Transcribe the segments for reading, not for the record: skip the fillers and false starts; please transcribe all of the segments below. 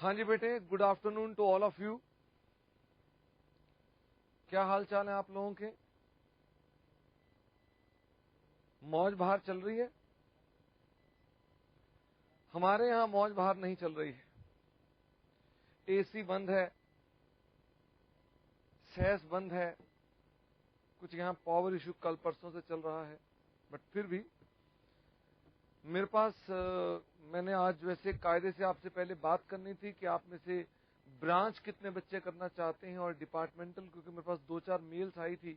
हाँ जी बेटे, good afternoon to all of you. क्या हाल चाल है आप लोगों के? मौज बहार चल रही है? हमारे यहां मौज बहार नहीं चल रही है। एसी बंद है, सेस बंद है, कुछ यहां पावर इश्यू कल परसों से चल रहा है। बट फिर भी मेरे पास मैंने आज वैसे कायदे से आपसे पहले बात करनी थी कि आप में से ब्रांच कितने बच्चे करना चाहते हैं और डिपार्टमेंटल, क्योंकि मेरे पास 2-4 मेल्स आई थी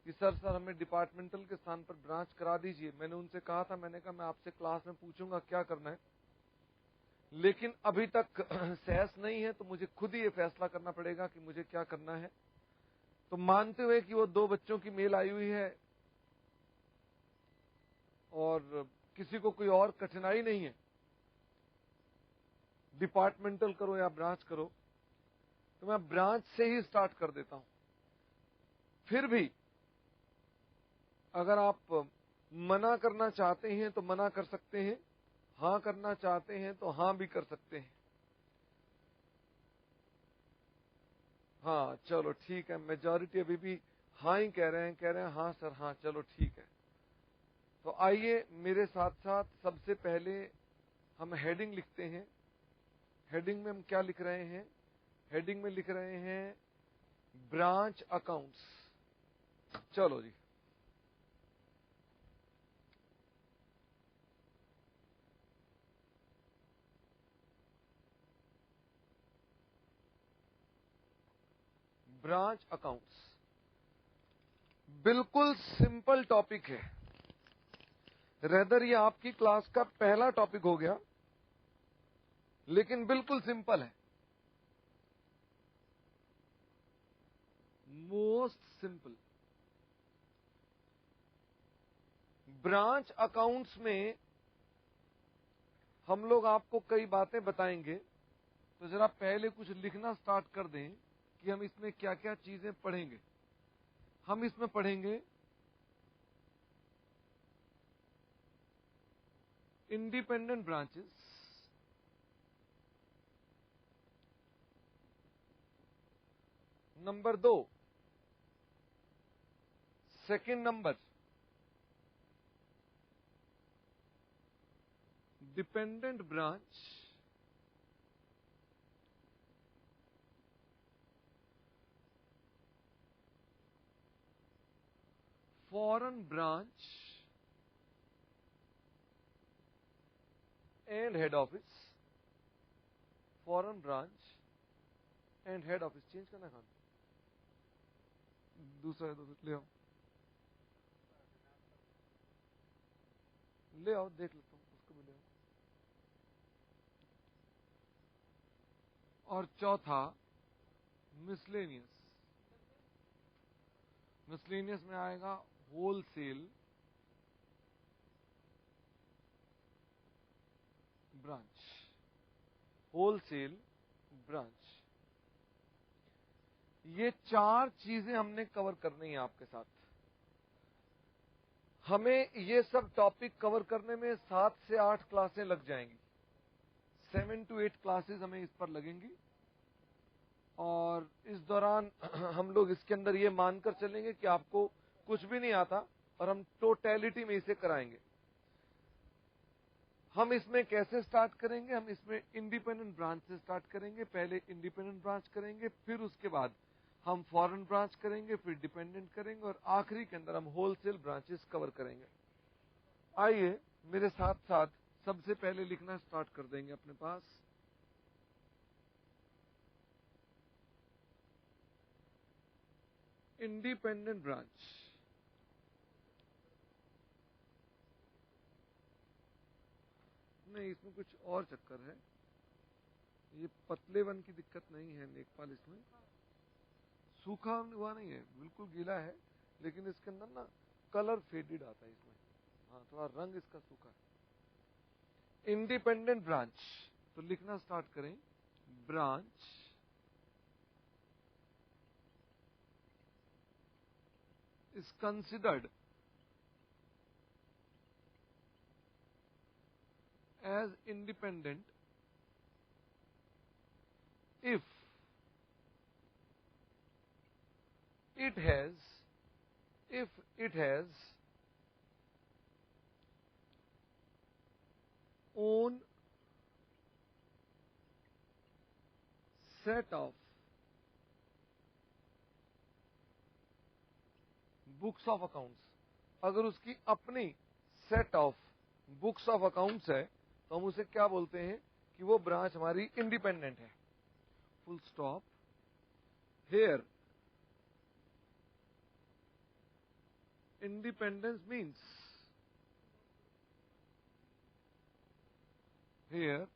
कि सर हमें डिपार्टमेंटल के स्थान पर ब्रांच करा दीजिए। मैंने उनसे कहा था, मैंने कहा मैं आपसे क्लास में पूछूंगा क्या करना है, लेकिन अभी तक सेस नहीं है तो मुझे खुद ही ये फैसला करना पड़ेगा कि मुझे क्या करना है। तो मानते हुए कि वो 2 बच्चों की मेल आई हुई है और किसी को कोई और कठिनाई नहीं है, डिपार्टमेंटल करो या ब्रांच करो, तो मैं ब्रांच से ही स्टार्ट कर देता हूं। फिर भी अगर आप मना करना चाहते हैं तो मना कर सकते हैं, हां करना चाहते हैं तो हां भी कर सकते हैं। हाँ चलो ठीक है, मेजॉरिटी अभी भी हां ही कह रहे हैं हां सर हां, चलो ठीक है। तो आइए मेरे साथ साथ सबसे पहले हम हेडिंग लिखते हैं। हेडिंग में हम क्या लिख रहे हैं? हेडिंग में लिख रहे हैं ब्रांच अकाउंट्स। चलो जी, ब्रांच अकाउंट्स बिल्कुल सिंपल टॉपिक है। रेदर ये आपकी क्लास का पहला टॉपिक हो गया, लेकिन बिल्कुल सिंपल है, मोस्ट सिंपल। ब्रांच अकाउंट्स में हम लोग आपको कई बातें बताएंगे, तो जरा पहले कुछ लिखना स्टार्ट कर दें कि हम इसमें क्या क्या चीजें पढ़ेंगे। हम इसमें पढ़ेंगे independent branches, number 2। Second number dependent branch, foreign branch and head office. Foreign branch and head office change करना खान, दूसरा ले आओ, ले आओ, देख लेता हूं, उसको भी ले आओ। और चौथा मिसलेनियस। मिसलेनियस में आएगा होलसेल ब्रांच। होलसेल ब्रांच, ये 4 चीजें हमने कवर करनी है आपके साथ। हमें ये सब टॉपिक कवर करने में 7 से 8 क्लासें लग जाएंगी। 7 to 8 क्लासेस हमें इस पर लगेंगी, और इस दौरान हम लोग इसके अंदर ये मानकर चलेंगे कि आपको कुछ भी नहीं आता और हम टोटलिटी में इसे कराएंगे। हम इसमें कैसे स्टार्ट करेंगे? हम इसमें इंडिपेंडेंट ब्रांच से स्टार्ट करेंगे। पहले इंडिपेंडेंट ब्रांच करेंगे, फिर उसके बाद हम फॉरेन ब्रांच करेंगे, फिर डिपेंडेंट करेंगे, और आखिरी के अंदर हम होलसेल ब्रांचेस कवर करेंगे। आइए मेरे साथ साथ सबसे पहले लिखना स्टार्ट कर देंगे अपने पास इंडिपेंडेंट ब्रांच। नहीं, इसमें कुछ और चक्कर है। ये पतलेपन की दिक्कत नहीं है लेखपाल, इसमें सूखा हुआ नहीं है, बिल्कुल गीला है, लेकिन इसके अंदर ना कलर फेडेड आता है इसमें। हाँ, थोड़ा रंग इसका सूखा है। इंडिपेंडेंट ब्रांच, तो लिखना स्टार्ट करें, branch is considered as independent if it has own set of books of accounts, अगर उसकी अपनी set of books of accounts है तो हम उसे क्या बोलते हैं कि वो ब्रांच हमारी इंडिपेंडेंट है। Full stop. Here independence means here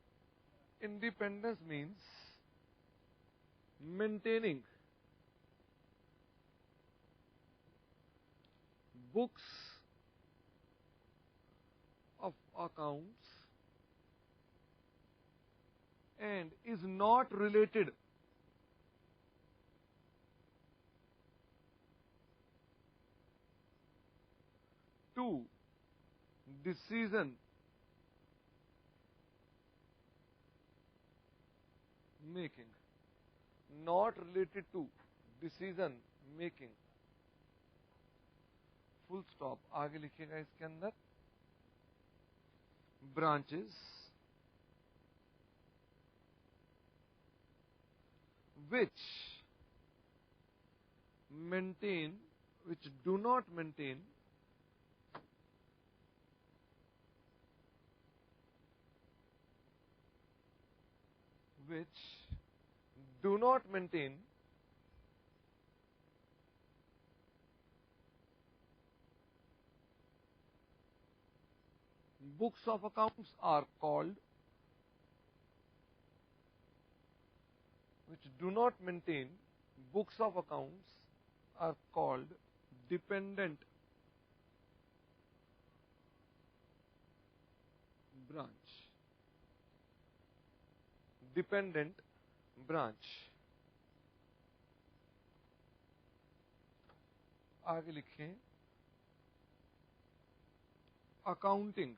independence means maintaining books of accounts and is not related to decision making, not related to decision making। Full stop. आगे लिखिएगा इसके अंदर branches which do not maintain books of accounts are called dependent branch। Dependent branch. आगे लिखें accounting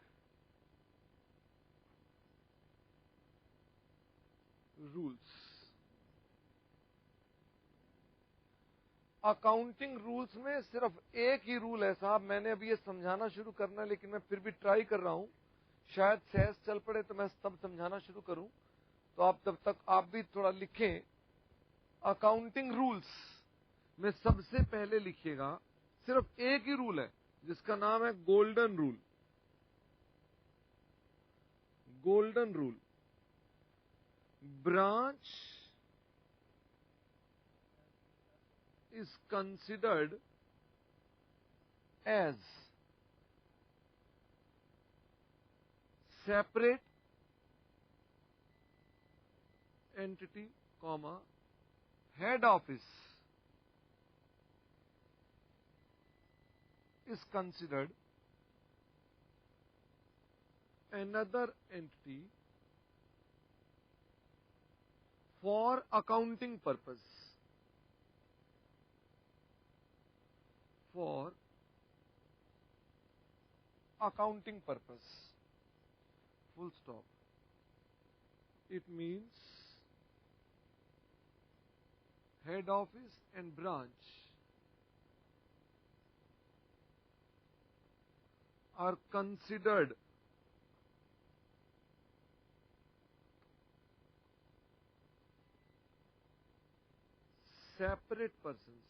rules. Accounting rules में सिर्फ एक ही rule है साहब, मैंने अभी ये समझाना शुरू करना है लेकिन मैं फिर भी ट्राई कर रहा हूं, शायद सहज चल पड़े तो मैं तब समझाना शुरू करूं, तो आप तब तक आप भी थोड़ा लिखें। अकाउंटिंग रूल्स में सबसे पहले लिखिएगा, सिर्फ एक ही रूल है जिसका नाम है golden rule. Golden rule. Branch is considered as separate entity, head office is considered another entity for accounting purpose। For accounting purpose। Full stop। It means head office and branch are considered separate persons।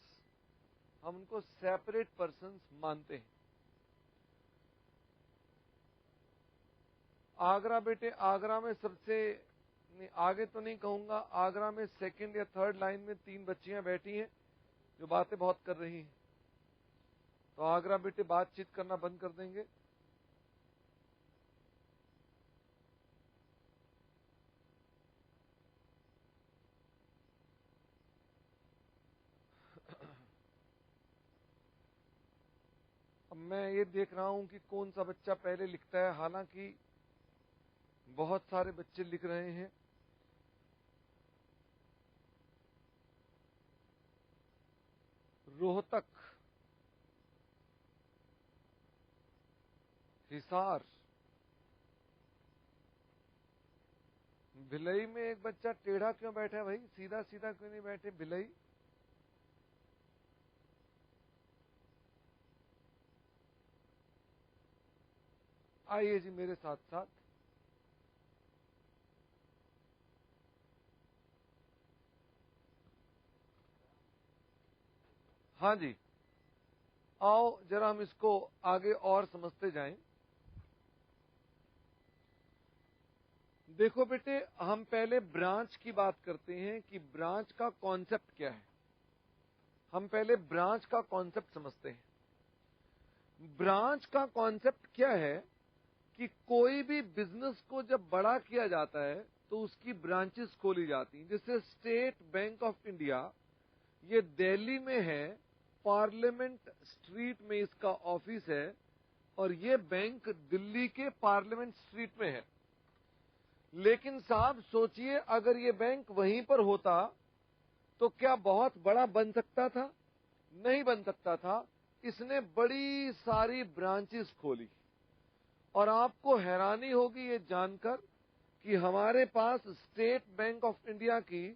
हम उनको separate persons मानते हैं। आगरा बेटे, आगरा में सबसे नहीं, आगे तो नहीं कहूंगा, आगरा में सेकंड या थर्ड लाइन में 3 बच्चियां बैठी हैं जो बातें बहुत कर रही हैं, तो आगरा बेटे बातचीत करना बंद कर देंगे। अब मैं ये देख रहा हूं कि कौन सा बच्चा पहले लिखता है, हालांकि बहुत सारे बच्चे लिख रहे हैं। रोहतक, हिसार, भिलई में एक बच्चा टेढ़ा क्यों बैठा है भाई, सीधा सीधा क्यों नहीं बैठे भिलई? आइए जी मेरे साथ साथ। हाँ जी, आओ जरा हम इसको आगे और समझते जाएं। देखो बेटे, हम पहले ब्रांच की बात करते हैं कि ब्रांच का कॉन्सेप्ट क्या है। हम पहले ब्रांच का कॉन्सेप्ट समझते हैं। ब्रांच का कॉन्सेप्ट क्या है कि कोई भी बिजनेस को जब बड़ा किया जाता है तो उसकी ब्रांचेस खोली जाती हैं। जैसे स्टेट बैंक ऑफ इंडिया, ये दिल्ली में है, पार्लियामेंट स्ट्रीट में इसका ऑफिस है, और ये बैंक दिल्ली के पार्लियामेंट स्ट्रीट में है। लेकिन साहब सोचिए, अगर ये बैंक वहीं पर होता तो क्या बहुत बड़ा बन सकता था? नहीं बन सकता था। इसने बड़ी सारी ब्रांचेस खोली, और आपको हैरानी होगी ये जानकर कि हमारे पास स्टेट बैंक ऑफ इंडिया की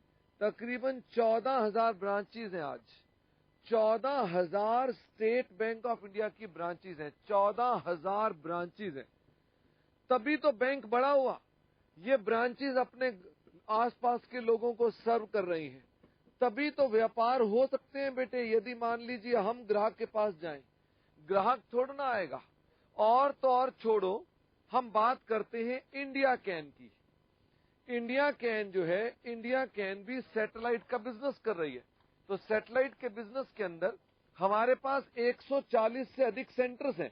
तकरीबन 14,000 ब्रांचेस हैं आज। 14,000 स्टेट बैंक ऑफ इंडिया की ब्रांचेस हैं, 14,000 ब्रांचेस हैं। तभी तो बैंक बड़ा हुआ। ये ब्रांचेस अपने आसपास के लोगों को सर्व कर रही हैं, तभी तो व्यापार हो सकते हैं बेटे। यदि मान लीजिए हम ग्राहक के पास जाएं, ग्राहक थोड़ा ना आएगा। और तो और छोड़ो, हम बात करते हैं इंडिया कैन की। इंडिया कैन जो है, इंडिया कैन भी सैटेलाइट का बिजनेस कर रही है। तो सैटेलाइट के बिजनेस के अंदर हमारे पास 140 से अधिक सेंटर्स हैं,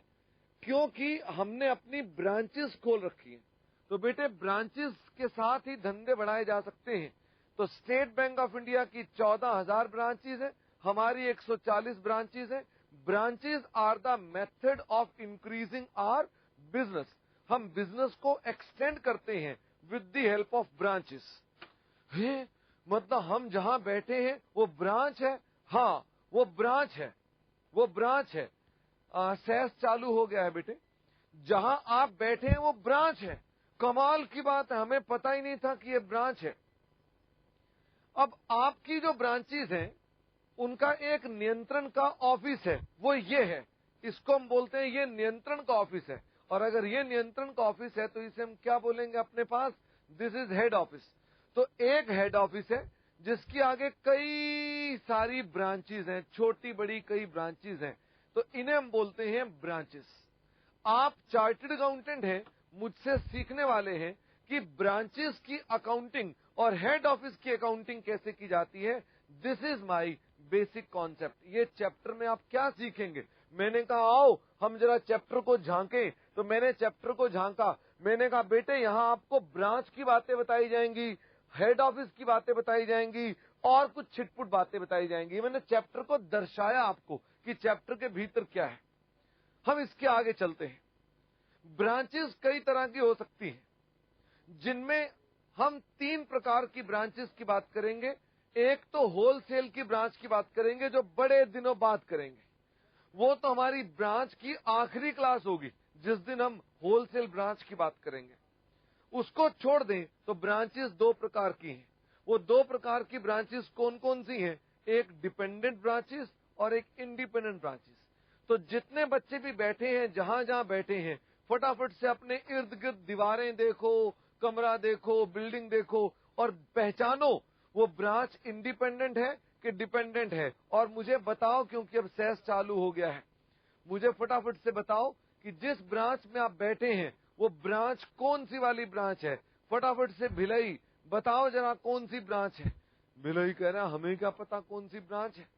क्योंकि हमने अपनी ब्रांचेस खोल रखी हैं। तो बेटे, ब्रांचेस के साथ ही धंधे बढ़ाए जा सकते हैं। तो स्टेट बैंक ऑफ इंडिया की 14,000 ब्रांचेस हैं, हमारी 140 ब्रांचेस हैं। Branches are the method of increasing our business. हम बिजनेस को एक्सटेंड करते हैं with the help of branches. मतलब हम जहां बैठे हैं वो ब्रांच है। हाँ, वो ब्रांच है, वो ब्रांच है। सेस चालू हो गया है बेटे। जहां आप बैठे हैं वो ब्रांच है। कमाल की बात है, हमें पता ही नहीं था कि ये ब्रांच है। अब आपकी जो ब्रांचेस हैं उनका एक नियंत्रण का ऑफिस है, वो ये है। इसको हम बोलते हैं ये नियंत्रण का ऑफिस है। और अगर ये नियंत्रण का ऑफिस है तो इसे हम क्या बोलेंगे अपने पास? This is head office. तो एक हेड ऑफिस है जिसकी आगे कई सारी ब्रांचेस हैं, छोटी बड़ी कई ब्रांचेस हैं। तो इन्हें हम बोलते हैं ब्रांचेस। आप चार्टर्ड अकाउंटेंट हैं, मुझसे सीखने वाले हैं कि ब्रांचेस की अकाउंटिंग और हेड ऑफिस की अकाउंटिंग कैसे की जाती है। This is my basic concept. ये चैप्टर में आप क्या सीखेंगे? मैंने कहा आओ हम जरा चैप्टर को झांकें। तो मैंने चैप्टर को झांका। मैंने कहा बेटे, यहां आपको ब्रांच की बातें बताई जाएंगी, हेड ऑफिस की बातें बताई जाएंगी, और कुछ छिटपुट बातें बताई जाएंगी। मैंने चैप्टर को दर्शाया आपको कि चैप्टर के भीतर क्या है। हम इसके आगे चलते हैं। ब्रांचेस कई तरह की हो सकती हैं, जिनमें हम 3 प्रकार की ब्रांचेस की बात करेंगे। एक तो होलसेल की ब्रांच की बात करेंगे, जो बड़े दिनों बाद करेंगे। वो तो हमारी ब्रांच की आखिरी क्लास होगी, जिस दिन हम होलसेल ब्रांच की बात करेंगे। उसको छोड़ दें तो ब्रांचेस 2 प्रकार की हैं। वो 2 प्रकार की ब्रांचेस कौन कौन सी हैं? एक डिपेंडेंट ब्रांचेस और एक इंडिपेंडेंट ब्रांचेस। तो जितने बच्चे भी बैठे हैं, जहां जहां बैठे हैं, फटाफट से अपने इर्द गिर्द दीवारें देखो, कमरा देखो, बिल्डिंग देखो, और पहचानो वो ब्रांच इंडिपेंडेंट है कि डिपेंडेंट है। और मुझे बताओ, क्योंकि अब सेस चालू हो गया है, मुझे फटाफट से बताओ कि जिस ब्रांच में आप बैठे हैं वो ब्रांच कौन सी वाली ब्रांच है। फटाफट से भिलई बताओ जरा, कौन सी ब्रांच है? भिलई कह रहा हमें क्या पता कौन सी ब्रांच है।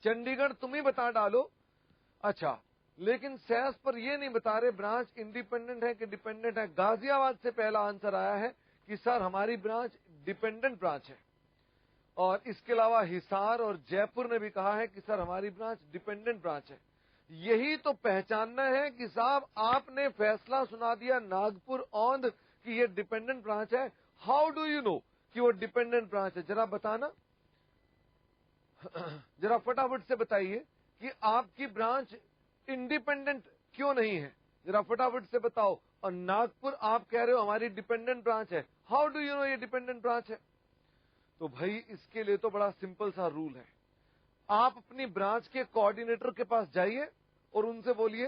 चंडीगढ़ तुम ही बता डालो। अच्छा, लेकिन सेस पर ये नहीं बता रहे ब्रांच इंडिपेंडेंट है कि डिपेंडेंट है। गाजियाबाद से पहला आंसर आया है कि सर हमारी ब्रांच डिपेंडेंट ब्रांच है। और इसके अलावा हिसार और जयपुर ने भी कहा है कि सर हमारी ब्रांच डिपेंडेंट ब्रांच है। यही तो पहचानना है कि साहब आपने फैसला सुना दिया नागपुर औंध कि ये डिपेंडेंट ब्रांच है। हाउ डू यू नो कि वो डिपेंडेंट ब्रांच है? जरा बताना, जरा फटाफट से बताइए कि आपकी ब्रांच इंडिपेंडेंट क्यों नहीं है। जरा फटाफट से बताओ। और नागपुर आप कह रहे हो हमारी डिपेंडेंट ब्रांच है। हाउ डू यू नो ये डिपेंडेंट ब्रांच है? तो भाई इसके लिए तो बड़ा सिंपल सा रूल है। आप अपनी ब्रांच के कोऑर्डिनेटर के पास जाइए और उनसे बोलिए,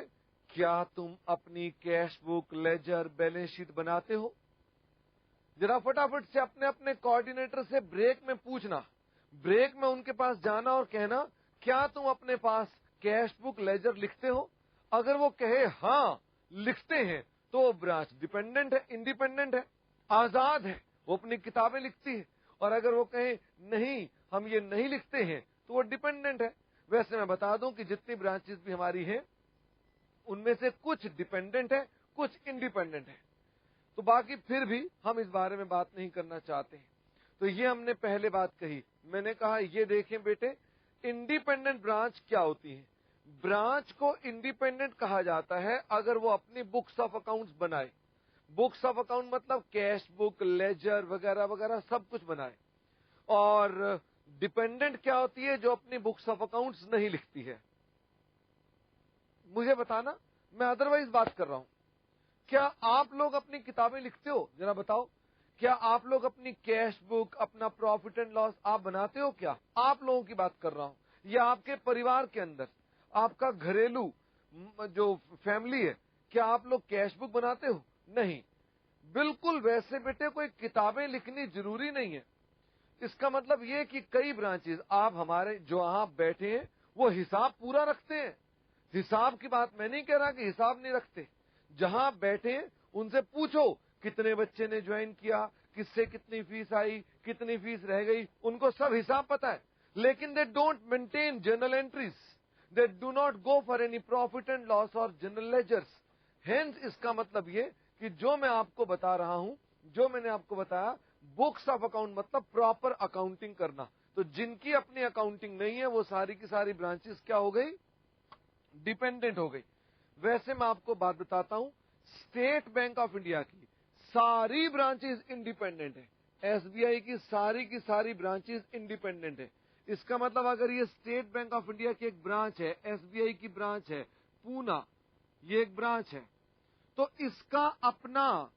क्या तुम अपनी cash book, ledger, balance sheet बनाते हो? जरा फटाफट से अपने अपने कोऑर्डिनेटर से ब्रेक में पूछना, ब्रेक में उनके पास जाना और कहना, क्या तुम अपने पास कैश बुक, लेजर लिखते हो? अगर वो कहे हां लिखते हैं, तो वो ब्रांच डिपेंडेंट है, इंडिपेंडेंट है, आजाद है, वो अपनी किताबें लिखती है। और अगर वो कहे नहीं हम ये नहीं लिखते हैं, तो वो डिपेंडेंट है। वैसे मैं बता दूं कि जितनी ब्रांचेस भी हमारी हैं, उनमें से कुछ डिपेंडेंट है, कुछ इंडिपेंडेंट है। तो बाकी फिर भी हम इस बारे में बात नहीं करना चाहते हैं। तो ये हमने पहले बात कही। मैंने कहा ये देखें बेटे, इंडिपेंडेंट ब्रांच क्या होती है? ब्रांच को इंडिपेंडेंट कहा जाता है अगर वो अपनी बुक्स ऑफ अकाउंट्स बनाए। बुक्स ऑफ अकाउंट मतलब कैश बुक, लेजर वगैरह वगैरह सब कुछ बनाए। और डिपेंडेंट क्या होती है? जो अपनी बुक्स ऑफ अकाउंट्स नहीं लिखती है। मुझे बताना, मैं अदरवाइज बात कर रहा हूं। क्या आप लोग अपनी किताबें लिखते हो? जरा बताओ, क्या आप लोग अपनी कैश बुक, अपना प्रॉफिट एंड लॉस आप बनाते हो? क्या आप लोगों की बात कर रहा हूं, या आपके परिवार के अंदर आपका घरेलू जो फैमिली है, क्या आप लोग कैश बुक बनाते हो? नहीं। बिल्कुल वैसे बेटे कोई किताबें लिखनी जरूरी नहीं है। इसका मतलब ये कि कई ब्रांचेस, आप हमारे जो आप बैठे हैं वो हिसाब पूरा रखते हैं। हिसाब की बात मैं नहीं कह रहा कि हिसाब नहीं रखते। जहां आप बैठे हैं उनसे पूछो कितने बच्चे ने ज्वाइन किया, किससे कितनी फीस आई, कितनी फीस रह गई, उनको सब हिसाब पता है। लेकिन they don't maintain journal entries, they do not go for any profit and loss और जनरल लेजर्स। हेंस इसका मतलब ये कि जो मैं आपको बता रहा हूं, जो मैंने आपको बताया, बुक्स ऑफ अकाउंट मतलब प्रॉपर अकाउंटिंग करना। तो जिनकी अपनी अकाउंटिंग नहीं है वो सारी की सारी ब्रांचेस क्या हो गई? डिपेंडेंट हो गई। वैसे मैं आपको बात बताता हूं, स्टेट बैंक ऑफ इंडिया की सारी ब्रांचेस इंडिपेंडेंट है। एसबीआई की सारी ब्रांचेस इंडिपेंडेंट है। इसका मतलब अगर ये स्टेट बैंक ऑफ इंडिया की एक ब्रांच है, एसबीआई की ब्रांच है पूना, ये एक ब्रांच है, तो इसका अपना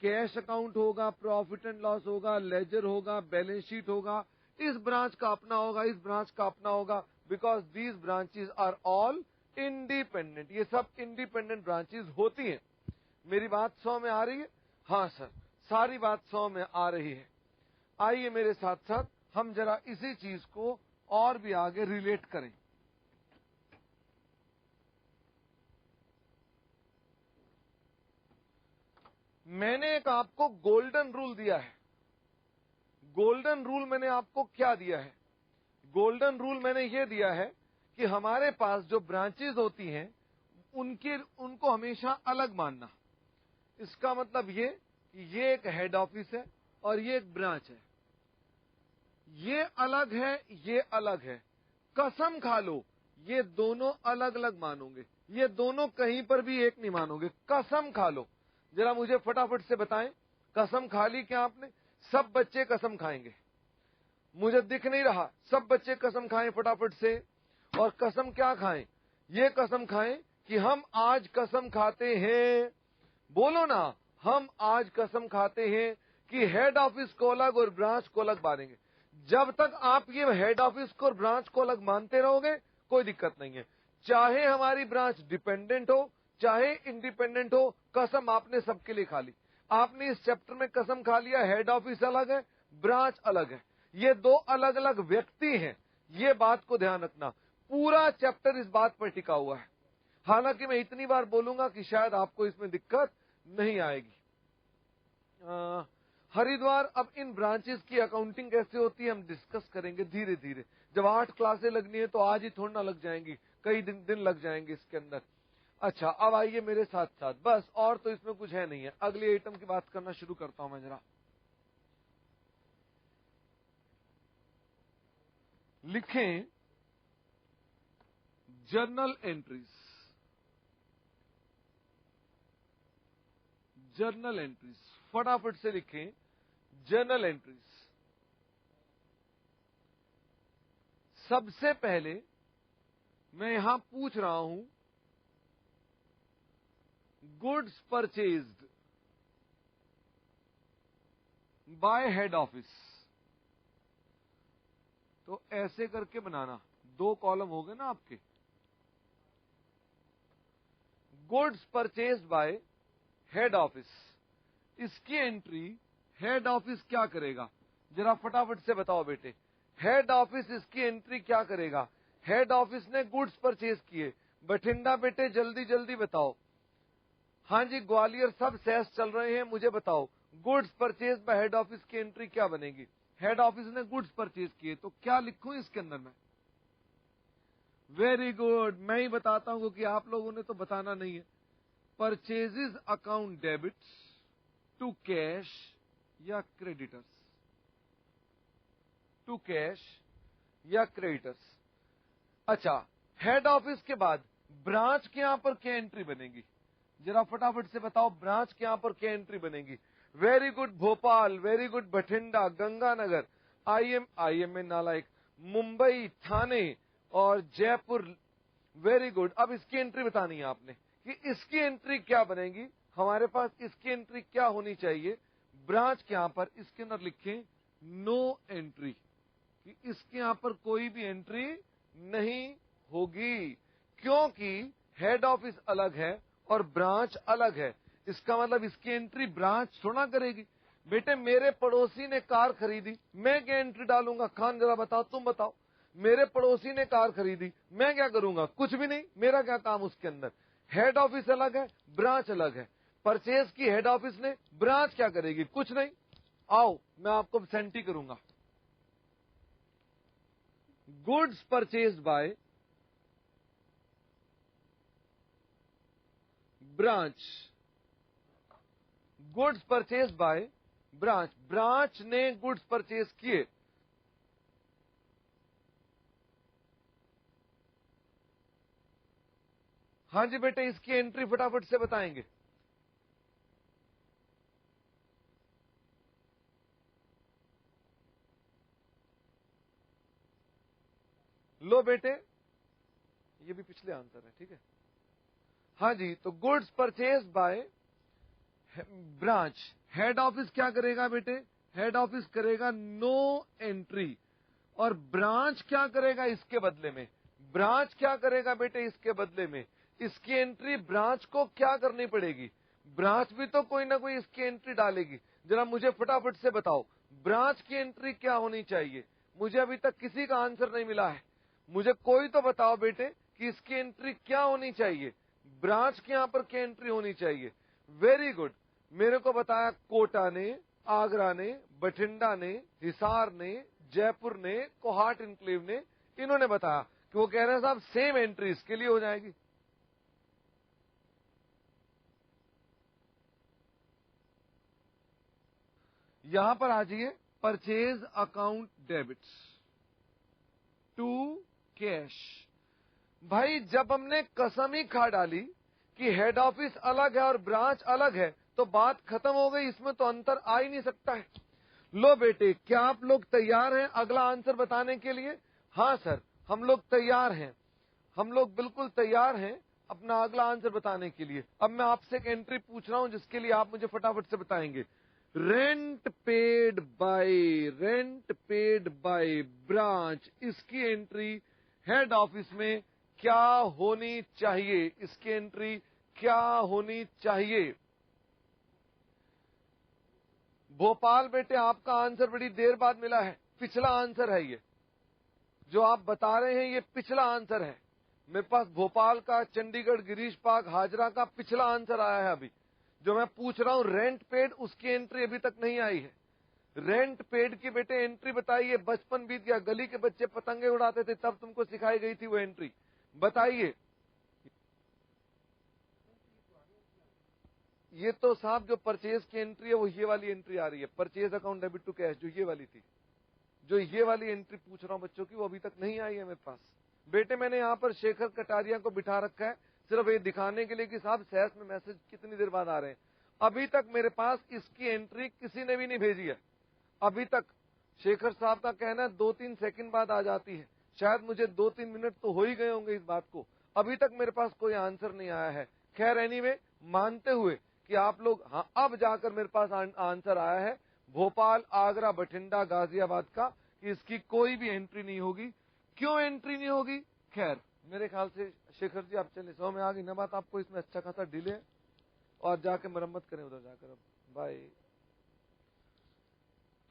कैश अकाउंट होगा, प्रॉफिट एंड लॉस होगा, लेजर होगा, बैलेंस शीट होगा। इस ब्रांच का अपना होगा, इस ब्रांच का अपना होगा, because these branches are all independent. ये सब इंडिपेंडेंट ब्रांचेस होती हैं। मेरी बात 100 में आ रही है? हाँ सर, सारी बात 100 में आ रही है। आइए मेरे साथ साथ हम जरा इसी चीज को और भी आगे रिलेट करें। मैंने एक आपको गोल्डन रूल दिया है। गोल्डन रूल मैंने आपको क्या दिया है? गोल्डन रूल मैंने ये दिया है कि हमारे पास जो ब्रांचेस होती हैं उनको हमेशा अलग मानना। इसका मतलब ये एक हेड ऑफिस है और ये एक ब्रांच है। ये अलग है, ये अलग है। कसम खा लो ये दोनों अलग अलग मानोगे, ये दोनों कहीं पर भी एक नहीं मानोगे। कसम खा लो। जरा मुझे फटाफट से बताएं, कसम खा ली क्या आपने? सब बच्चे कसम खाएंगे। मुझे दिख नहीं रहा, सब बच्चे कसम खाएं फटाफट से। और कसम क्या खाएं? ये कसम खाएं कि हम आज कसम खाते हैं, बोलो ना, हम आज कसम खाते हैं कि हेड ऑफिस को अलग और ब्रांच को अलग मानेंगे। जब तक आप ये हेड ऑफिस को और ब्रांच को अलग मानते रहोगे कोई दिक्कत नहीं है। चाहे हमारी ब्रांच डिपेंडेंट हो, चाहे इंडिपेंडेंट हो, कसम आपने सबके लिए खा ली। आपने इस चैप्टर में कसम खा लिया, हेड ऑफिस अलग है, ब्रांच अलग है, ये दो अलग अलग व्यक्ति हैं। ये बात को ध्यान रखना, पूरा चैप्टर इस बात पर टिका हुआ है। हालांकि मैं इतनी बार बोलूंगा कि शायद आपको इसमें दिक्कत नहीं आएगी। हरिद्वार, अब इन ब्रांचेस की अकाउंटिंग कैसे होती है हम डिस्कस करेंगे धीरे धीरे। जब 8 क्लासें लगनी है तो आज ही थोड़ा ना लग जाएंगी, कई दिन लग जाएंगे इसके अंदर। अच्छा, अब आइए मेरे साथ साथ, बस और तो इसमें कुछ है नहीं है। अगले आइटम की बात करना शुरू करता हूं मैं जरा। लिखें जर्नल एंट्रीज। जर्नल एंट्रीज फटाफट से लिखें, जर्नल एंट्रीज। सबसे पहले मैं यहां पूछ रहा हूं, goods purchased. Bye head office. तो ऐसे करके बनाना, 2 कॉलम हो गए ना आपके। Goods purchase by head office, इसकी एंट्री हेड ऑफिस क्या करेगा, जरा फटाफट से बताओ बेटे। हेड ऑफिस इसकी एंट्री क्या करेगा? हेड ऑफिस ने गुड्स परचेज किए। बठिंडा बेटे जल्दी जल्दी बताओ। हाँ जी, ग्वालियर सब सेस चल रहे हैं, मुझे बताओ goods purchase by head office की एंट्री क्या बनेगी? हेड ऑफिस ने गुड्स परचेज किए, तो क्या लिखूं इसके अंदर मैं? वेरी गुड, मैं ही बताता हूं क्योंकि आप लोगों ने तो बताना नहीं है। Purchases account debits to cash या क्रेडिटर्स, टू कैश या क्रेडिटर्स। अच्छा, हेड ऑफिस के बाद ब्रांच के यहां पर क्या एंट्री बनेगी? जरा फटाफट से बताओ, ब्रांच के यहां पर क्या एंट्री बनेगी? Very good Bhopal, very good Bathinda, Ganganagar, आईएम में नालायक, मुंबई, ठाणे और जयपुर। Very good. अब इसकी एंट्री बतानी है आपने कि इसकी एंट्री क्या बनेगी। हमारे पास इसकी एंट्री क्या होनी चाहिए? ब्रांच के यहां पर इसके अंदर लिखें नो एंट्री, कि इसके यहां पर कोई भी एंट्री नहीं होगी, क्योंकि हेड ऑफिस अलग है और ब्रांच अलग है। इसका मतलब इसकी एंट्री ब्रांच थोड़ा करेगी। बेटे मेरे पड़ोसी ने कार खरीदी, मैं क्या एंट्री डालूंगा? खान जरा बताओ, तुम बताओ। मेरे पड़ोसी ने कार खरीदी, मैं क्या करूंगा? कुछ भी नहीं, मेरा क्या काम उसके अंदर? हेड ऑफिस अलग है, ब्रांच अलग है। परचेज की हेड ऑफिस ने, ब्रांच क्या करेगी? कुछ नहीं। आओ मैं आपको सेंटी करूंगा। Goods purchase by branch, goods purchase by branch, branch ने गुड्स परचेज किए। हाँ जी बेटे, इसकी एंट्री फटाफट से बताएंगे। लो बेटे, ये भी पिछले आंसर है, ठीक है। हाँ जी, तो goods purchase by branch, head office क्या करेगा बेटे? हेड ऑफिस करेगा नो एंट्री, और ब्रांच क्या करेगा इसके बदले में? ब्रांच क्या करेगा बेटे इसके बदले में? इसकी एंट्री ब्रांच को क्या करनी पड़ेगी? ब्रांच भी तो कोई ना कोई इसकी एंट्री डालेगी। जरा मुझे फटाफट से बताओ, ब्रांच की एंट्री क्या होनी चाहिए? मुझे अभी तक किसी का आंसर नहीं मिला है। मुझे कोई तो बताओ बेटे कि इसकी एंट्री क्या होनी चाहिए? ब्रांच के यहां पर क्या एंट्री होनी चाहिए? वेरी गुड, मेरे को बताया कोटा ने, आगरा ने, बठिंडा ने, हिसार ने, जयपुर ने, कोहाट इनक्लेव ने, इन्होंने बताया कि वो कह रहे हैं साहब सेम एंट्री इसके लिए हो जाएगी। यहां पर आ जाइए, purchase account debits to cash. भाई जब हमने कसम ही खा डाली कि हेड ऑफिस अलग है और ब्रांच अलग है, तो बात खत्म हो गई, इसमें तो अंतर आ ही नहीं सकता है। लो बेटे, क्या आप लोग तैयार हैं अगला आंसर बताने के लिए? हाँ सर, हम लोग तैयार हैं, हम लोग बिल्कुल तैयार हैं अपना अगला आंसर बताने के लिए। अब मैं आपसे एक एंट्री पूछ रहा हूं जिसके लिए आप मुझे फटाफट से बताएंगे। Rent paid by, rent paid by branch, इसकी एंट्री हेड ऑफिस में क्या होनी चाहिए? इसकी एंट्री क्या होनी चाहिए? भोपाल बेटे आपका आंसर बड़ी देर बाद मिला है, पिछला आंसर है ये जो आप बता रहे हैं, ये पिछला आंसर है। मेरे पास भोपाल का, चंडीगढ़, गिरीश पार्क, हाजरा का पिछला आंसर आया है। अभी जो मैं पूछ रहा हूं रेंट पेड, उसकी एंट्री अभी तक नहीं आई है। रेंट पेड की बेटे एंट्री बताइए। बचपन बीत गया, गली के बच्चे पतंगे उड़ाते थे तब तुमको सिखाई गई थी वो एंट्री, बताइए। ये तो साहब जो परचेज की एंट्री है वो ये वाली एंट्री आ रही है, purchase account debit to cash, जो ये वाली थी। जो ये वाली एंट्री पूछ रहा हूं बच्चों की, वो अभी तक नहीं आई है मेरे पास। बेटे मैंने यहाँ पर शेखर कटारिया को बिठा रखा है सिर्फ ये दिखाने के लिए कि साहब सहस में मैसेज कितनी देर बाद आ रहे हैं। अभी तक मेरे पास इसकी एंट्री किसी ने भी नहीं भेजी है अभी तक। शेखर साहब का कहना है 2-3 सेकंड बाद आ जाती है, शायद मुझे 2-3 मिनट तो हो ही गए होंगे इस बात को। अभी तक मेरे पास कोई आंसर नहीं आया है। खैर एनीवे, मानते हुए कि आप लोग, हाँ अब जाकर मेरे पास आंसर आया है, भोपाल, आगरा, बठिंडा, गाजियाबाद का, कि इसकी कोई भी एंट्री नहीं होगी। क्यों एंट्री नहीं होगी? खैर, मेरे ख्याल से शेखर जी आप चलिए, 100 में आ गई ना बात, आपको इसमें अच्छा खासा डिले है, और जाके मरम्मत करें उधर जाकर। अब बाय।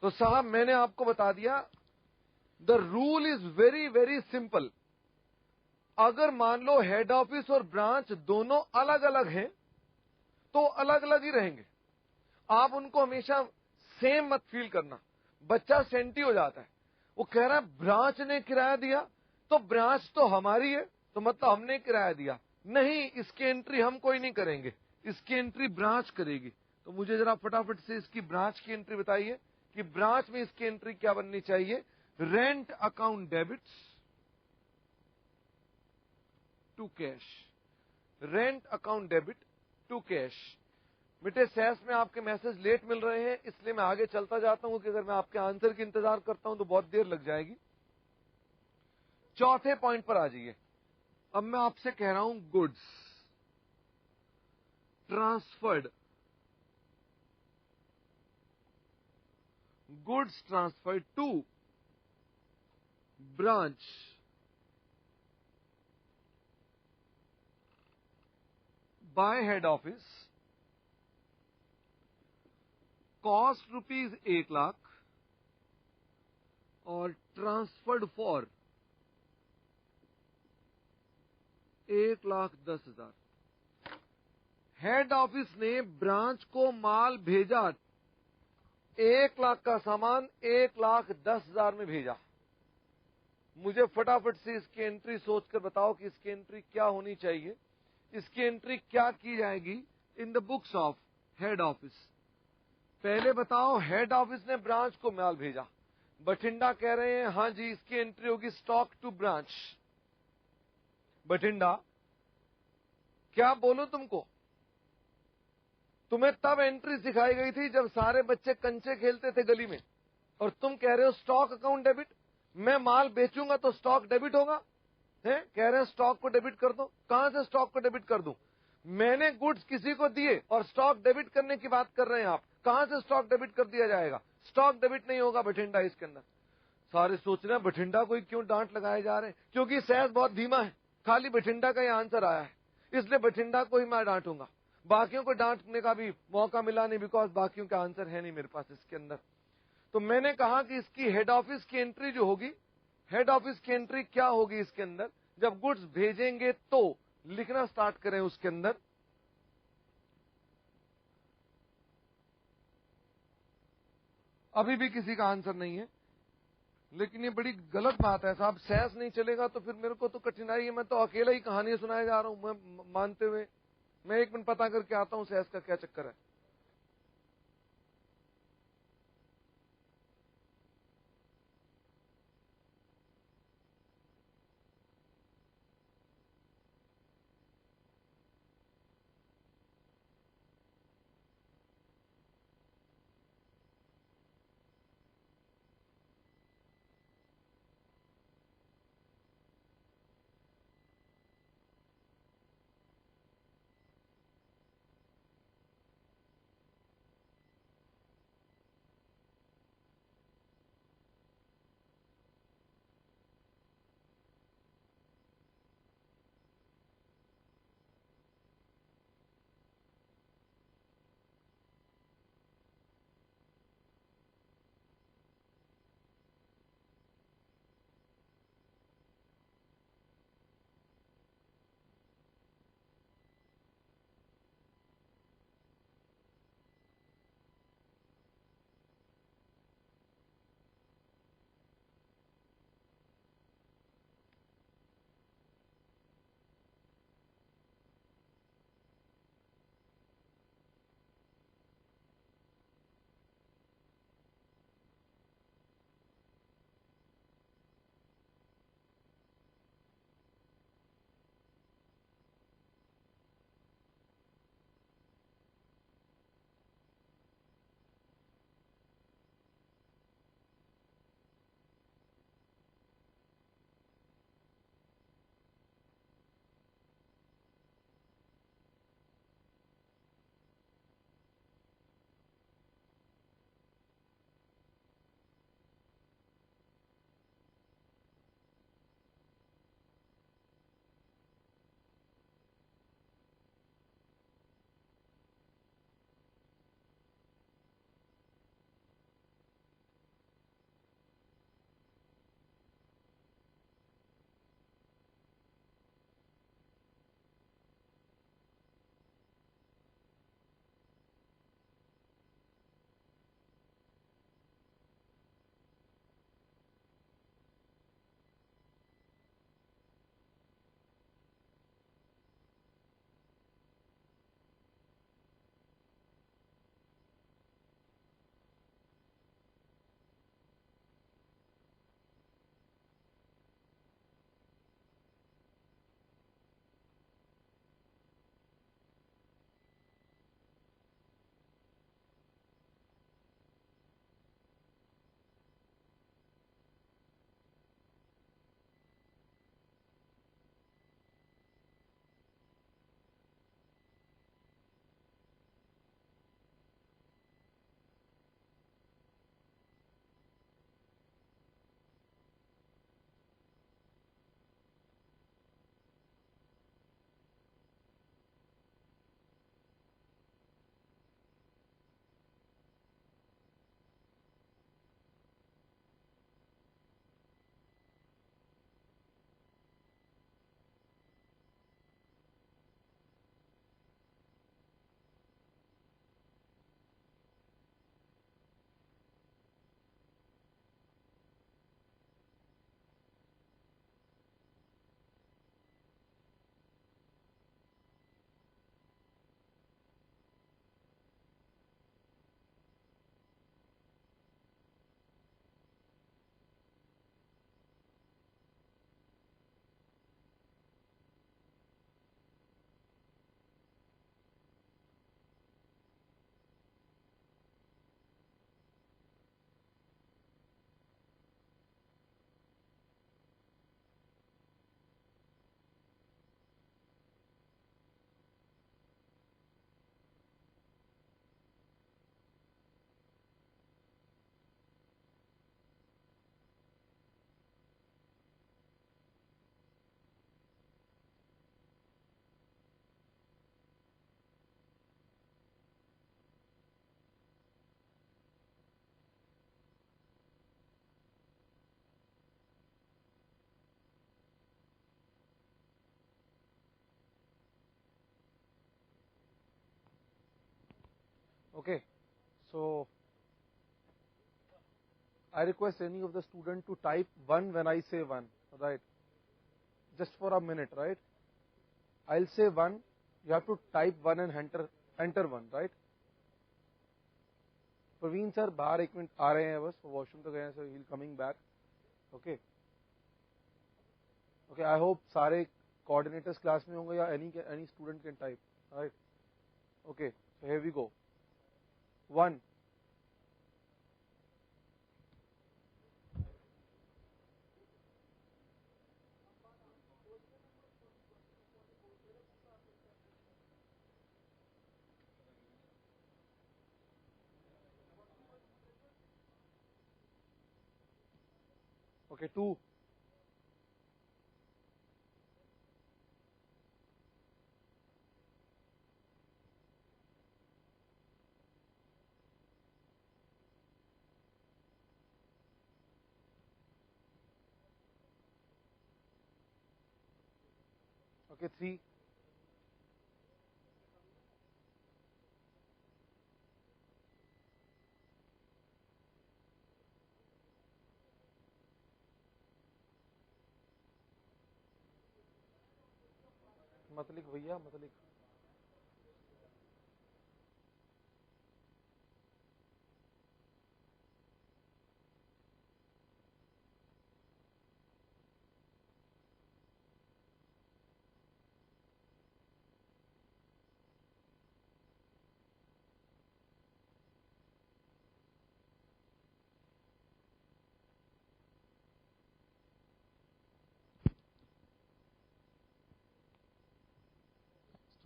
तो साहब मैंने आपको बता दिया, the rule is very very simple. अगर मान लो हेड ऑफिस और ब्रांच दोनों अलग अलग हैं, तो अलग अलग ही रहेंगे। आप उनको हमेशा सेम मत फील करना। बच्चा सेंटी हो जाता है, वो कह रहा है ब्रांच ने किराया दिया तो ब्रांच तो हमारी है, तो मतलब हमने किराया दिया। नहीं, इसकी एंट्री हम कोई नहीं करेंगे, इसकी एंट्री ब्रांच करेगी। तो मुझे जरा फटाफट से इसकी ब्रांच की एंट्री बताइए कि ब्रांच में इसकी एंट्री क्या बननी चाहिए। Rent account debits to cash, rent account debit to cash. बेटे सेस में आपके मैसेज लेट मिल रहे हैं, इसलिए मैं आगे चलता जाता हूं कि अगर मैं आपके आंसर की इंतजार करता हूं तो बहुत देर लग जाएगी। चौथे पॉइंट पर आ जाइए। अब मैं आपसे कह रहा हूं goods transferred, goods transferred to branch by head office, cost rupees 1,00,000 और ट्रांसफर्ड फॉर 1,10,000। हेड ऑफिस ने ब्रांच को माल भेजा, 1,00,000 का सामान 1,10,000 में भेजा। मुझे फटाफट से इसकी एंट्री सोचकर बताओ कि इसकी एंट्री क्या होनी चाहिए, इसकी एंट्री क्या की जाएगी in the books of head office. पहले बताओ, हेड ऑफिस ने ब्रांच को माल भेजा, बठिंडा कह रहे हैं हां जी, इसकी एंट्री होगी स्टॉक टू ब्रांच। बठिंडा, क्या बोलूं तुमको, तुम्हें तब एंट्री सिखाई गई थी जब सारे बच्चे कंचे खेलते थे गली में, और तुम कह रहे हो स्टॉक अकाउंट डेबिट। मैं माल बेचूंगा तो स्टॉक डेबिट होगा, है? कह रहे हैं स्टॉक को डेबिट कर दो। कहां से स्टॉक को डेबिट कर दूं? मैंने गुड्स किसी को दिए और स्टॉक डेबिट करने की बात कर रहे हैं आप। कहां से स्टॉक डेबिट कर दिया जाएगा? स्टॉक डेबिट नहीं होगा बठिंडा इसके अंदर। सारे सोच रहे हैं बठिंडा को क्यों डांट लगाए जा रहे हैं, क्योंकि सहज बहुत धीमा है, खाली बठिंडा का ही आंसर आया है, इसलिए बठिंडा को ही मैं डांटूंगा। बाकियों को डांटने का भी मौका मिला नहीं, बिकॉज बाकियों का आंसर है नहीं मेरे पास इसके अंदर। तो मैंने कहा कि इसकी हेड ऑफिस की एंट्री जो होगी, हेड ऑफिस की एंट्री क्या होगी इसके अंदर, जब गुड्स भेजेंगे तो लिखना स्टार्ट करें उसके अंदर। अभी भी किसी का आंसर नहीं है, लेकिन ये बड़ी गलत बात है साहब। सेंस नहीं चलेगा तो फिर मेरे को तो कठिनाई है, मैं तो अकेला ही कहानी सुनाए जा रहा हूं, मैं मानते हुए। मैं एक मिनट पता करके आता हूं सेंस का क्या चक्कर है। Okay, so I request any of the student to type 1 when I say 1, right? Just for a minute, right? I'll say 1, you have to type 1 and enter 1, right? Praveen sir बाहर एक मिनट आ रहे हैं, बस washroom तो गए हैं, sir ही coming back. Okay okay, I hope सारे कोऑर्डिनेटर्स क्लास में होंगे या any student can type, right? Okay, so here we go. 1. Okay, 2. Okay, 3. मत लिख भैया, मत लिख.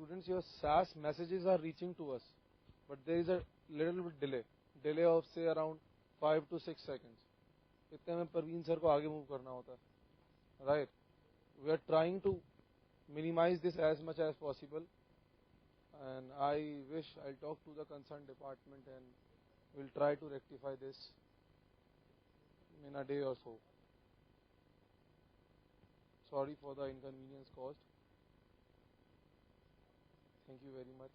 Students, your SAS messages are reaching to us, but there is a little bit delay of say around 5 to 6 seconds. इतने में Parveen sir को आगे move करना होता है, right? We are trying to minimize this as much as possible, and I wish I'll talk to the concerned department and we'll try to rectify this in a day or so. Sorry for the inconvenience caused. Thank you very much.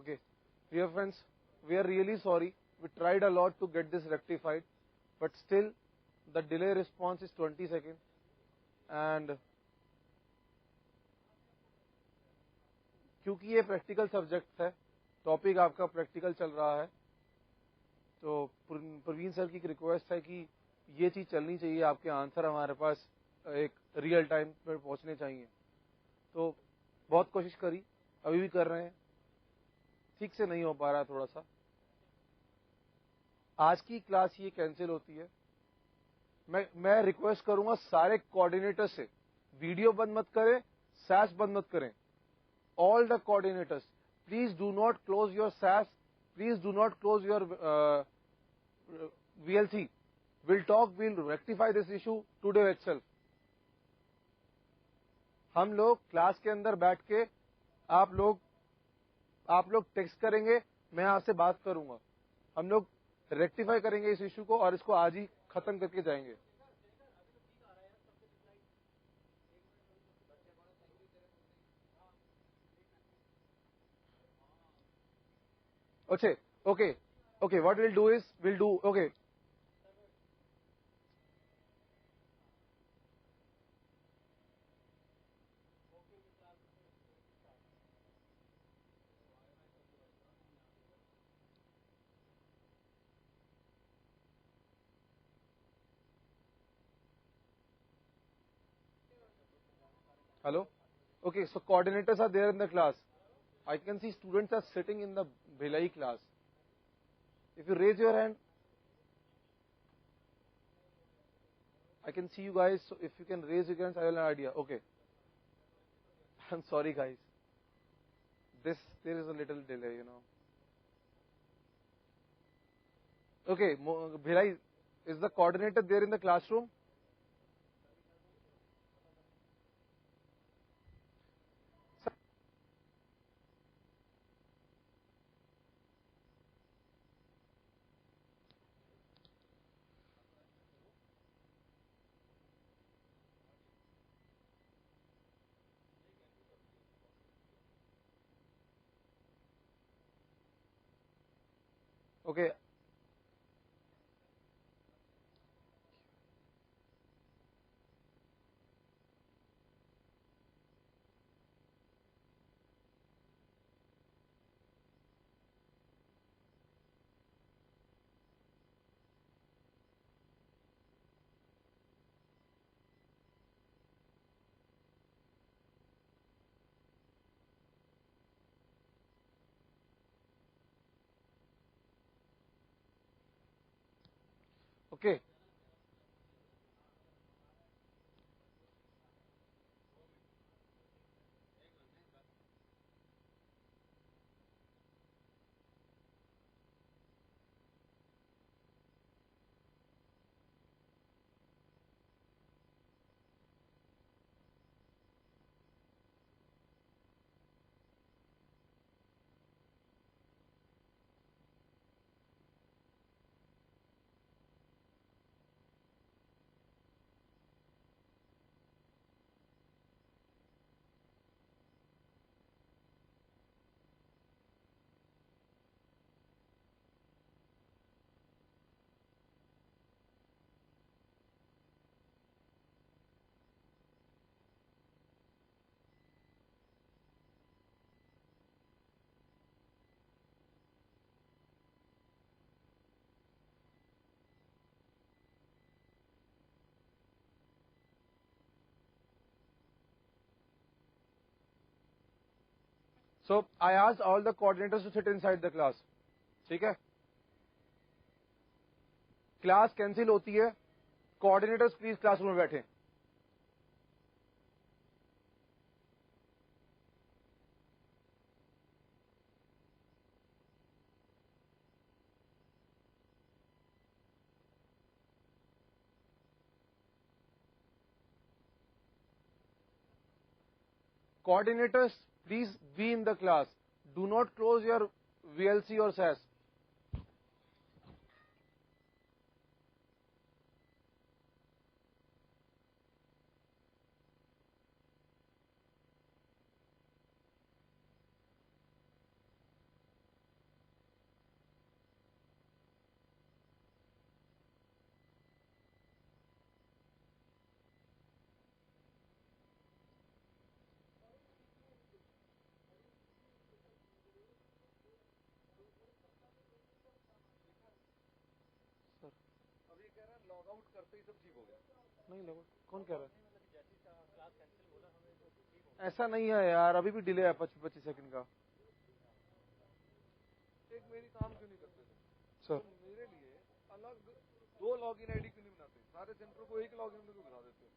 Okay, dear friends, we are really sorry. We tried a lot to get this rectified, but still the delay response is 20 seconds. And क्योंकि ये practical subject है, topic आपका practical चल रहा है, तो Praveen sir की एक रिक्वेस्ट है कि ये चीज चलनी चाहिए, आपके आंसर हमारे पास एक रियल टाइम पर पहुंचने चाहिए। तो बहुत कोशिश करी, अभी भी कर रहे हैं, ठीक से नहीं हो पा रहा थोड़ा सा। आज की क्लास ये कैंसिल होती है। मैं रिक्वेस्ट करूंगा सारे कोऑर्डिनेटर से, वीडियो बंद मत करें, सैस बंद मत करें। All the coordinators, please do not close your सैस, please do not close your VLC. We'll talk, we'll rectify this issue today itself. हम लोग क्लास के अंदर बैठ के आप लोग टेक्स्ट करेंगे, मैं आपसे बात करूंगा, हम लोग रेक्टिफाई करेंगे इस इशू को और इसको आज ही खत्म करके जाएंगे। Okay, what we'll do is okay, hello, okay, so coordinators are there in the class. I can see students are sitting in the Bhilai class. If you raise your hand, I can see you guys, so if you can raise your hands, I will have an idea. Okay. I'm sorry guys. There is a little delay, you know. Okay, Bhilai, is the coordinator there in the classroom? Okay. Okay. So I asked all the coordinators to sit inside the class. ठीक है? Class cancel होती है, coordinators please classroom में बैठे। Coordinators, please be in the class. Do not close your VLC or SAS. पे ही सब ठीक हो गया। नहीं लगा, कौन कह रहा है? ऐसा नहीं है यार, अभी भी डिले है 25 सेकंड का। एक मेरी काम क्यों नहीं करते थे सर तो मेरे लिए अलग 2 लॉगिन आईडी क्यों नहीं बनाते? सारे सेंटर को एक लॉगिन में क्यों बता देते हो?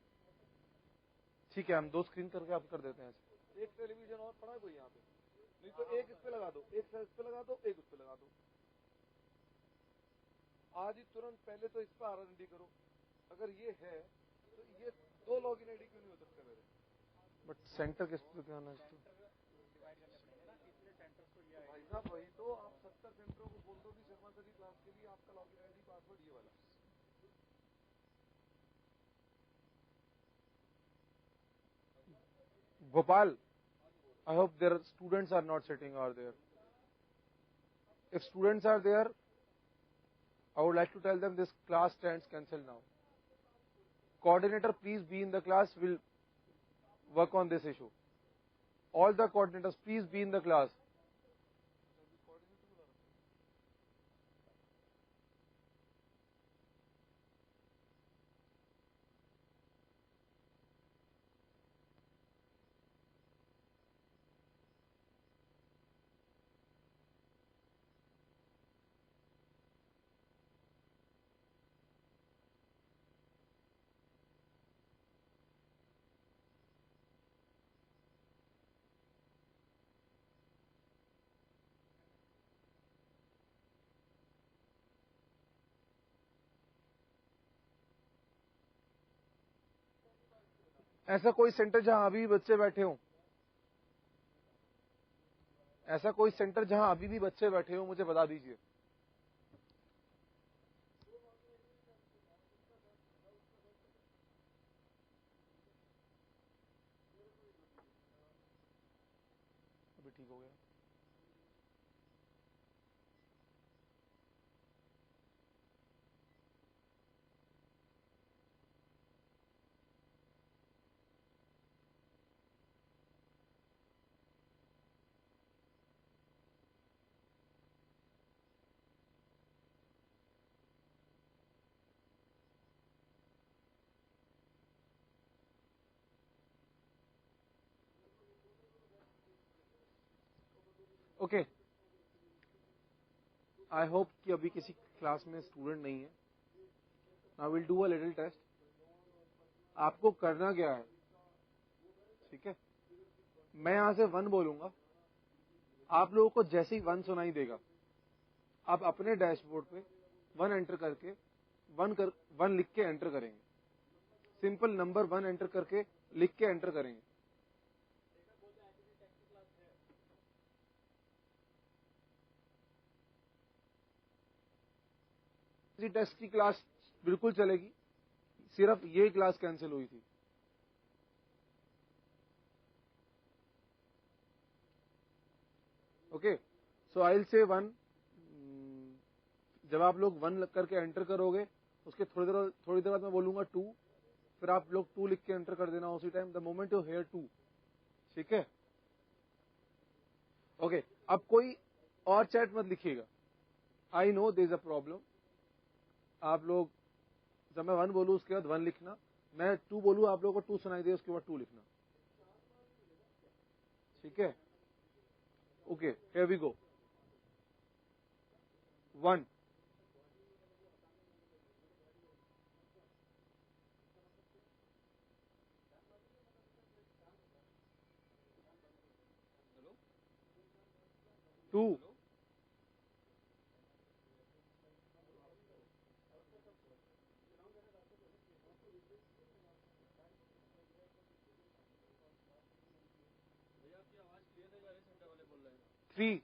ठीक है, हम 2 स्क्रीन करके आप कर देते हैं ऐसे। एक टेलीविजन और पड़ा है कोई यहाँ पे? नहीं तो एक इस पे लगा दो, एक इस पे लगा दो, एक उस पे लगा दो। आज ही तुरंत पहले तो इस पे R&D करो। अगर ये है तो ये 2 लॉगिन आईडी क्यों नहीं हो सकते मेरे? बट सेंटर किस पे क्या आना चाहिए? भाई साहब वही तो, आप 70 सेंटरों को बोल दो कि शर्मा सर की क्लास के लिए आपका लॉगिन आईडी पासवर्ड ये वाला। Gopal, I hope their students are not sitting over there. If students are there, I would like to tell them this class stands cancelled now. Coordinator, please be in the class. We'll work on this issue. All the coordinators, please be in the class. ऐसा कोई centre जहां अभी भी बच्चे बैठे हो, ऐसा कोई सेंटर जहां अभी भी बच्चे बैठे हो, मुझे बता दीजिए। अभी ठीक हो गया। ओके, आई होप कि अभी किसी क्लास में स्टूडेंट नहीं है। Now will do a little test. आपको करना क्या है, ठीक है? मैं यहां से 1 बोलूंगा, आप लोगों को जैसे ही 1 सुनाई देगा, आप अपने डैशबोर्ड पे 1 एंटर करके 1 लिख के एंटर करेंगे। सिंपल नंबर 1 एंटर करके लिख के एंटर करेंगे। टेस्ट की क्लास बिल्कुल चलेगी, सिर्फ ये क्लास कैंसिल हुई थी। Okay, so I will say 1। जब आप लोग 1 करके एंटर करोगे, उसके थोड़ी देर बाद मैं बोलूंगा 2, फिर आप लोग 2 लिख के एंटर कर देना उसी time, the moment you hear 2, ठीक है? ओके, अब कोई और चैट मत लिखिएगा। I know there is a problem. आप लोग जब मैं 1 बोलूं उसके बाद 1 लिखना, मैं 2 बोलूं आप लोगों को 2 सुनाई दे उसके बाद 2 लिखना, ठीक है? Okay, here we go. 1, 2, 3,